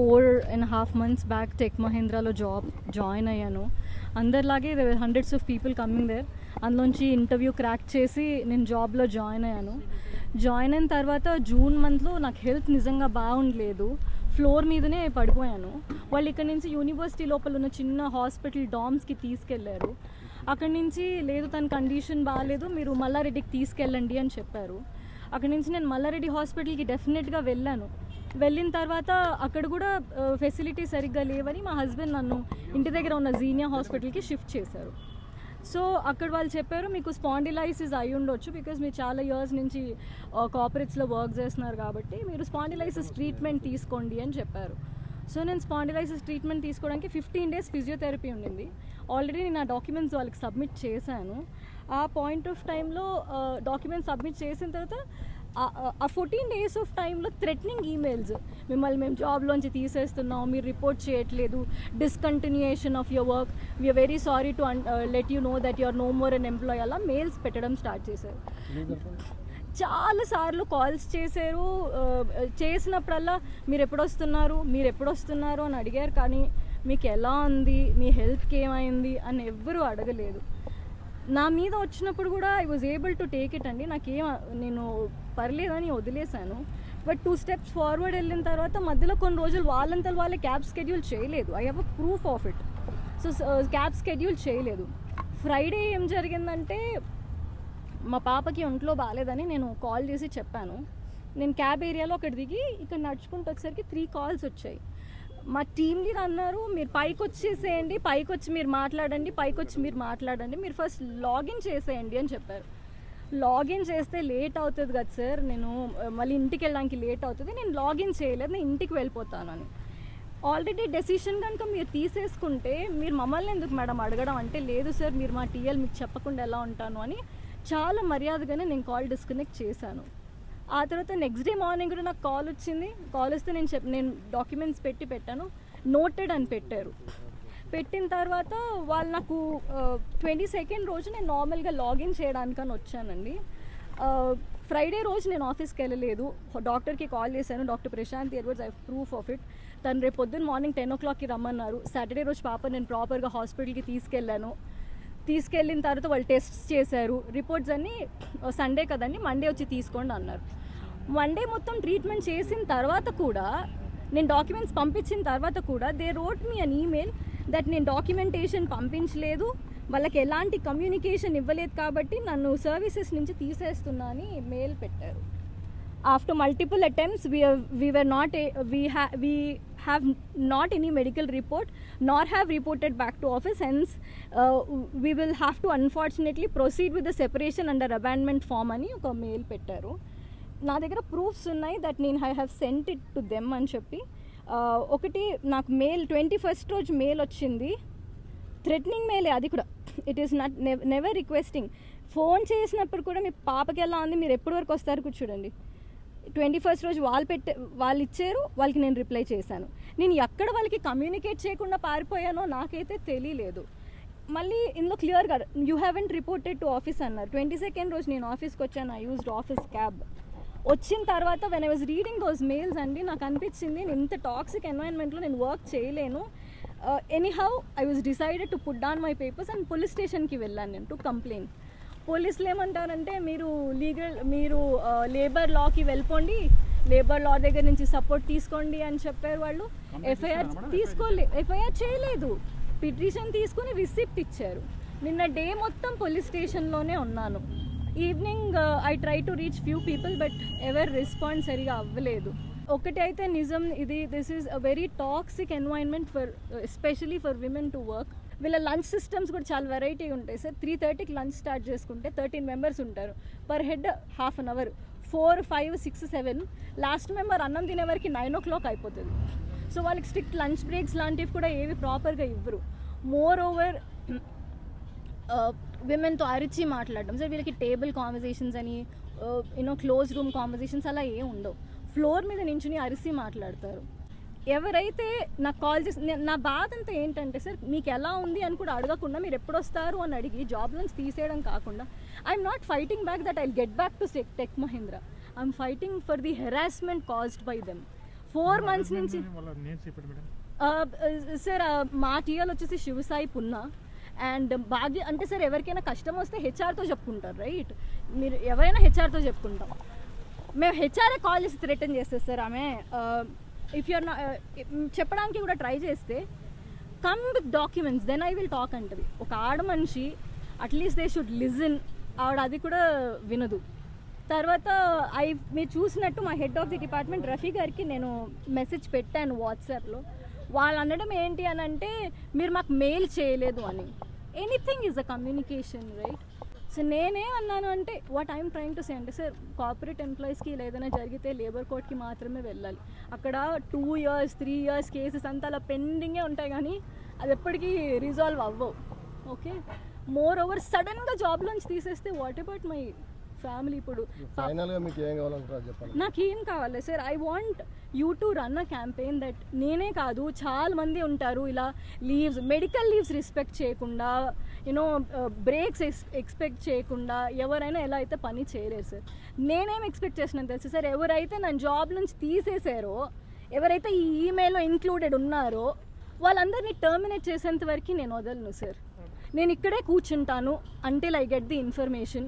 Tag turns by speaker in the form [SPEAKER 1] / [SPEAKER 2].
[SPEAKER 1] 4.5 months back tech మహీంద్రాలో join అయ్యాను. అందరిలాగే hundreds of people coming there. అందులోంచి ఇంటర్వ్యూ క్రాక్ చేసి నేను జాబ్లో జాయిన్ అయ్యాను. జాయిన్ అయిన తర్వాత జూన్ మంత్లో నాకు హెల్త్ నిజంగా బాగుండలేదు. ఫ్లోర్ మీదనే పడిపోయాను. వాళ్ళు ఇక్కడ నుంచి యూనివర్సిటీ లోపల ఉన్న చిన్న హాస్పిటల్ డామ్స్కి తీసుకెళ్లారు. అక్కడి నుంచి లేదు తన కండిషన్ బాగాలేదు, మీరు మల్లారెడ్డికి తీసుకెళ్ళండి అని చెప్పారు. అక్కడి నుంచి నేను మల్లారెడ్డి హాస్పిటల్కి డెఫినెట్గా వెళ్ళాను. వెళ్ళిన తర్వాత అక్కడ కూడా ఫెసిలిటీ సరిగ్గా లేవని మా హస్బెండ్ నన్ను ఇంటి దగ్గర ఉన్న జీనియా హాస్పిటల్కి షిఫ్ట్ చేశారు. సో అక్కడ వాళ్ళు చెప్పారు మీకు స్పాండిలైసిస్ అయి ఉండొచ్చు, బికాజ్ మీరు చాలా ఇయర్స్ నుంచి కార్పొరేట్స్లో వర్క్ చేస్తున్నారు కాబట్టి మీరు స్పాండిలైసిస్ ట్రీట్మెంట్ తీసుకోండి అని చెప్పారు. సో నేను స్పాండిలైసిస్ ట్రీట్మెంట్ తీసుకోవడానికి 15 days ఫిజియోథెరపీ ఉండింది. ఆల్రెడీ నేను ఆ డాక్యుమెంట్స్ వాళ్ళకి సబ్మిట్ చేశాను. ఆ పాయింట్ ఆఫ్ టైంలో డాక్యుమెంట్స్ సబ్మిట్ చేసిన తర్వాత ఆ 14 days ఆఫ్ టైంలో థ్రెటనింగ్ ఈమెయిల్స్, మిమ్మల్ని మేము జాబ్లోంచి తీసేస్తున్నాం, మీరు రిపోర్ట్ చేయట్లేదు, discontinuation of your work, we are very sorry to let you know that your no more an employee, అలా మెయిల్స్ పెట్టడం స్టార్ట్ చేశారు. చాలాసార్లు కాల్స్ చేశారు. చేసినప్పుడల్లా మీరు ఎప్పుడొస్తున్నారు అని అడిగారు. కానీ మీకు ఎలా ఉంది, మీ హెల్త్కి ఏమైంది అని ఎవ్వరూ అడగలేదు. నా మీద వచ్చినప్పుడు కూడా I was able to take it అండి. నేను పర్లేదని వదిలేశాను. బట్ 2 steps ఫార్వర్డ్ వెళ్ళిన తర్వాత మధ్యలో కొన్ని రోజులు వాళ్ళంతలో వాళ్ళే క్యాబ్ స్కెడ్యూల్ చేయలేదు. I have a proof of it. So cab schedule చేయలేదు. ఫ్రైడే ఏం జరిగిందంటే మా పాపకి ఒంట్లో బాగాలేదని నేను కాల్ చేసి చెప్పాను. నేను క్యాబ్ ఏరియాలో అక్కడ దిగి ఇక్కడ నడుచుకుంటూ వచ్చేసరికి 3 calls వచ్చాయి. మా టీమ్ లీడర్ అన్నారు మీరు పైకి వచ్చేసేయండి, పైకి వచ్చి మీరు మాట్లాడండి, మీరు ఫస్ట్ లాగిన్ చేసేయండి అని చెప్పారు. లాగిన్ చేస్తే లేట్ అవుతుంది కదా సార్, నేను మళ్ళీ ఇంటికి వెళ్ళడానికి లేట్ అవుతుంది, నేను లాగిన్ చేయలేదు, నేను ఇంటికి వెళ్ళిపోతాను అని. ఆల్రెడీ డెసిషన్ కనుక మీరు తీసేసుకుంటే మీరు మమ్మల్ని ఎందుకు మేడం అడగడం అంటే, లేదు సార్ మీరు మా టీఎల్ మీకు చెప్పకుండా ఎలా ఉంటాను అని చాలా మర్యాదగానే నేను కాల్ డిస్కనెక్ట్ చేశాను. ఆ తర్వాత నెక్స్ట్ డే మార్నింగ్ కూడా నాకు కాల్ వచ్చింది. కాల్ వస్తే నేను డాక్యుమెంట్స్ పెట్టాను, నోటెడ్ అని పెట్టారు. పెట్టిన తర్వాత వాళ్ళు నాకు 22nd రోజు నేను నార్మల్గా లాగిన్ చేయడానికని వచ్చానండి. ఫ్రైడే రోజు నేను ఆఫీస్కి వెళ్ళలేదు. డాక్టర్కి కాల్ చేశాను, doctor Prashanth Edwards, I proof of it. తను రేపు పొద్దున్న మార్నింగ్ 10 o'clockకి రమ్మన్నారు. సాటర్డే రోజు పాప నేను ప్రాపర్గా హాస్పిటల్కి తీసుకెళ్ళిన తర్వాత వాళ్ళు టెస్ట్స్ చేశారు. రిపోర్ట్స్ అన్నీ సండే కదండి, మండే వచ్చి తీసుకోండి అన్నారు. మండే మొత్తం ట్రీట్మెంట్ చేసిన తర్వాత కూడా, నేను డాక్యుమెంట్స్ పంపించిన తర్వాత కూడా they wrote me an email that నేను డాక్యుమెంటేషన్ పంపించలేదు, వాళ్ళకి ఎలాంటి కమ్యూనికేషన్ ఇవ్వలేదు కాబట్టి నన్ను సర్వీసెస్ నుంచి తీసేస్తున్నా అని మెయిల్ పెట్టారు. After multiple attempts, we have not any medical report, nor have reported back to office. Hence, we will have to unfortunately proceed with the separation under abandonment form అని ఒక mail పెట్టారు. నా దగ్గర proofs ఉన్నాయి that నేను I have sent it to them అని చెప్పి. ఒకటి నాకు మెయిల్ 21st రోజు మెయిల్ వచ్చింది, థ్రెటనింగ్ మెయిలే అది కూడా. It is not never requesting. Phone చేసినప్పుడు కూడా మీ పాపకి ఎలా ఉంది, మీరు ఎప్పటి వరకు వస్తారు కూర్చోండి. 21st రోజు వాళ్ళు ఇచ్చారు, వాళ్ళకి నేను రిప్లై చేశాను. నేను ఎక్కడ వాళ్ళకి కమ్యూనికేట్ చేయకుండా పారిపోయానో నాకైతే తెలియలేదు. మళ్ళీ ఇందులో క్లియర్గా you haven't reported to office అన్నారు. 22nd రోజు నేను ఆఫీస్కి వచ్చాను. I used office cab. వచ్చిన తర్వాత when I was reading those mails అండి, నాకు అనిపించింది నేను ఇంత టాక్సిక్ ఎన్వైరన్మెంట్లో నేను వర్క్ చేయలేను. Anyhow I was decided to put down my papers and police స్టేషన్కి వెళ్ళాను నేను టు కంప్లైంట్. పోలీసులు ఏమంటారంటే మీరు లేబర్ లాకి వెళ్ళిపోండి, లేబర్ లా దగ్గర నుంచి సపోర్ట్ తీసుకోండి అని చెప్పారు. వాళ్ళు ఎఫ్ఐఆర్ చేయలేదు, పిటిషన్ తీసుకుని రిసిప్ట్ ఇచ్చారు. నిన్న డే మొత్తం పోలీస్ స్టేషన్లోనే ఉన్నాను. Evening I try to reach few people but ever respond సరిగా అవ్వలేదు. ఒకటి అయితే నిజం, this is a very toxic environment especially for women to work. వీళ్ళ లంచ్ సిస్టమ్స్ కూడా చాలా వెరైటీ ఉంటాయి సార్. 3:30కి లంచ్ స్టార్ట్ చేసుకుంటే 13 members ఉంటారు. Per head ½ an hour, 4, 5, 6, 7. Last member అన్నం తినే వరకు 9 o'clock అయిపోతుంది. సో వాళ్ళకి స్ట్రిక్ట్ లంచ్ బ్రేక్స్ లాంటివి కూడా ఏవి ప్రాపర్గా ఇవ్వరు. మోర్ ఓవర్ విమెన్తో అరిచి మాట్లాడడం సార్. వీళ్ళకి టేబుల్ కాన్వర్జేషన్స్ అని క్లోజ్ రూమ్ కాన్వర్జేషన్స్ అలా ఏం ఉండవు. ఫ్లోర్ మీద నించుని అరిసి మాట్లాడతారు. ఎవరైతే నాకు కాల్ చేసి, నా బాధ అంతా ఏంటంటే సార్, మీకు ఎలా ఉంది అని కూడా అడగకుండా మీరు ఎప్పుడు వస్తారు అని అడిగి జాబ్ నుంచి తీసేయడం కాకుండా, I'm not fighting back that I get back to tech Mahindra. I'm fighting for the harassment caused by them. 4 months నుంచి సార్ మా టీఎల్ వచ్చేసి శివసాయి పున్నా అండ్ భాగ్య అంటే సార్ ఎవరికైనా కష్టం వస్తే హెచ్ఆర్తో చెప్పుకుంటారు రైట్, మీరు ఎవరైనా హెచ్ఆర్తో చెప్పుకుంటాం. మేము హెచ్ఆర్ఏ కాల్ చేసి థ్రెటన్ చేస్తే సార్ ఆమె ఇఫ్ యూఆర్ చెప్పడానికి కూడా ట్రై చేస్తే come with documents then I will talk అంటది. ఒక ఆడ మనిషి అట్లీస్ట్ దే షుడ్ లిజన్, ఆవిడ అది కూడా వినదు. తర్వాత మీరు చూసినట్టు మా head of the department Rafi గారికి నేను మెసేజ్ పెట్టాను వాట్సాప్లో. వాళ్ళు అనడం ఏంటి అని అంటే మీరు మాకు మెయిల్ చేయలేదు అని. Anything is a communication right. So నేనేమన్నాను అంటే what I'm trying to say అంటే సార్ కార్పొరేట్ ఎంప్లాయీస్కి ఏదైనా జరిగితే లేబర్ కోర్ట్కి మాత్రమే వెళ్ళాలి. అక్కడ 2 years 3 years కేసెస్ అంతా అలా పెండింగే ఉంటాయి కానీ అది ఎప్పటికీ రిజాల్వ్ అవ్వవు. ఓకే, మోర్ ఓవర్ సడన్గా జాబ్లోంచి తీసేస్తే వాట్ అబౌట్ మై ఫ్యామిలీ? ఇప్పుడు నాకేం కావాలి sir, I want you to run a campaign that నేనే కాదు చాలా మంది ఉంటారు ఇలా లీవ్స్, మెడికల్ లీవ్స్ రెస్పెక్ట్ చేయకుండా, యూనో బ్రేక్స్ ఎక్స్పెక్ట్ చేయకుండా ఎవరైనా ఎలా అయితే పని చేయలేరు సార్. నేనేం ఎక్స్పెక్ట్ చేసినాను తెలుసు సార్, ఎవరైతే నన్ను జాబ్ నుంచి తీసేసారో, ఎవరైతే ఈ ఈమెయిల్లో ఇంక్లూడెడ్ ఉన్నారో వాళ్ళందరినీ టర్మినేట్ చేసేంత వరకు నేను వదలను సార్. నేను ఇక్కడే కూర్చుంటాను until I get the information.